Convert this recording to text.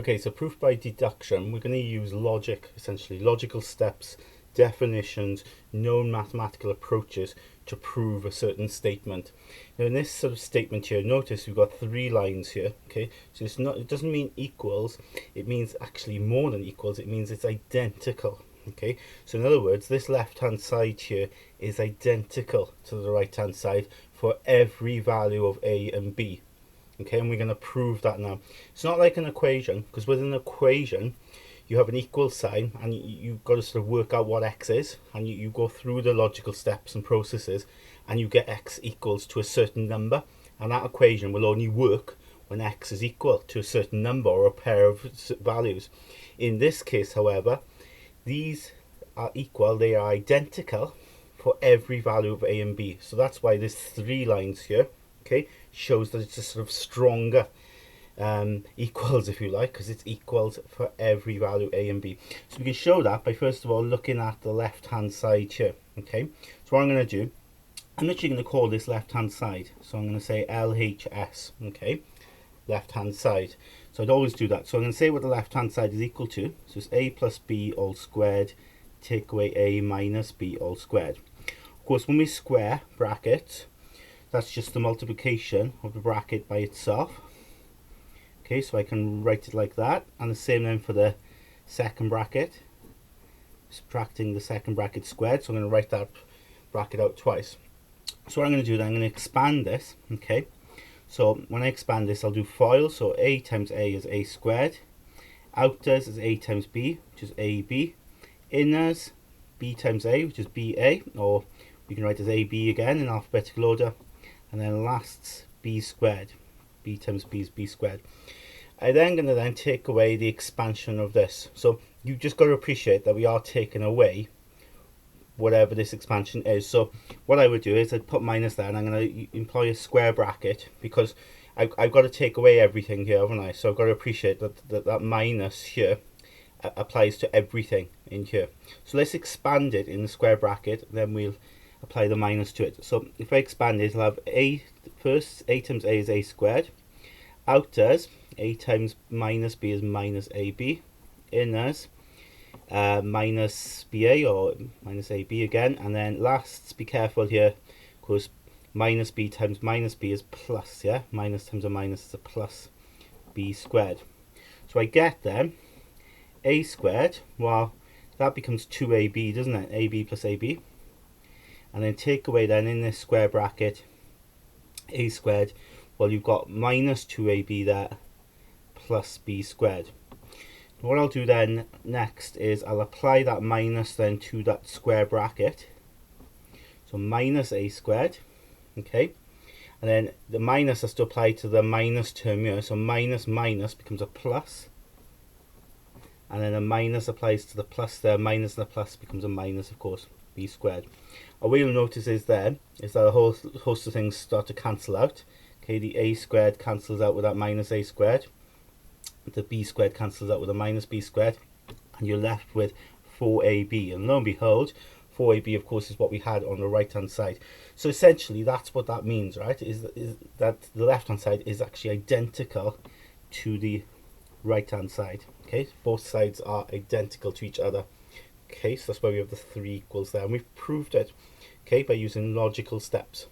Okay, so proof by deduction, we're going to use logic, essentially logical steps, definitions, known mathematical approaches to prove a certain statement. Now in this sort of statement here, notice we've got three lines here, okay? So it doesn't mean equals, it means actually more than equals, it means it's identical, okay? So in other words, this left hand side here is identical to the right hand side for every value of A and B. Okay, and we're going to prove that now. It's not like an equation, because with an equation you have an equal sign and you've got to sort of work out what x is, and you go through the logical steps and processes and you get x equals to a certain number, and that equation will only work when x is equal to a certain number or a pair of values. In this case, however, these are equal, they are identical for every value of A and B. So that's why there's three lines here, okay, shows that it's a sort of stronger equals, if you like, because it's equals for every value A and B. So we can show that by first of all looking at the left hand side here, okay? So what I'm going to do, I'm literally going to call this left hand side, so I'm going to say LHS, okay, left hand side. So I'd always do that. So I'm going to say what the left hand side is equal to. So it's A plus B all squared, take away A minus B all squared. Of course, when we square brackets, that's just the multiplication of the bracket by itself. Okay, so I can write it like that, and the same then for the second bracket, subtracting the second bracket squared. So I'm going to write that bracket out twice. So what I'm going to do then, I'm going to expand this, okay? So when I expand this, I'll do FOIL, so A times A is A squared, outers is A times B, which is AB, inners B times A, which is BA, or we can write as AB again in alphabetical order, and then lasts B squared. B times B is B squared. I'm then going to then take away the expansion of this. So you just got to appreciate that we are taking away whatever this expansion is. So what I would do is I'd put minus there, and I'm going to employ a square bracket, because I've got to take away everything here, haven't I? So I've got to appreciate that minus here applies to everything in here. So let's expand it in the square bracket, then we'll apply the minus to it. So if I expand it, I'll have A first, A times A is A squared, outers A times minus B is minus AB, inners minus BA or minus AB again, and then lasts, be careful here, because minus B times minus B is plus, yeah, minus times a minus is a plus B squared. So I get then A squared, well, that becomes 2AB, doesn't it? AB plus AB. And then take away then in this square bracket A squared, well, you've got minus 2AB there plus B squared. What I'll do then next is I'll apply that minus then to that square bracket. So minus A squared, okay, and then the minus has to apply to the minus term here, so minus minus becomes a plus, and then a minus applies to the plus there, minus and the plus becomes a minus, of course, B squared. And what you'll notice is that a whole host of things start to cancel out. Okay, the A squared cancels out with that minus A squared, the B squared cancels out with a minus B squared, and you're left with 4AB. And lo and behold, 4AB of course is what we had on the right hand side. So essentially that's what that means, right? Is that the left hand side is actually identical to the right hand side. Okay, both sides are identical to each other. Okay, so that's why we have the three equals there, and we've proved it, okay, by using logical steps.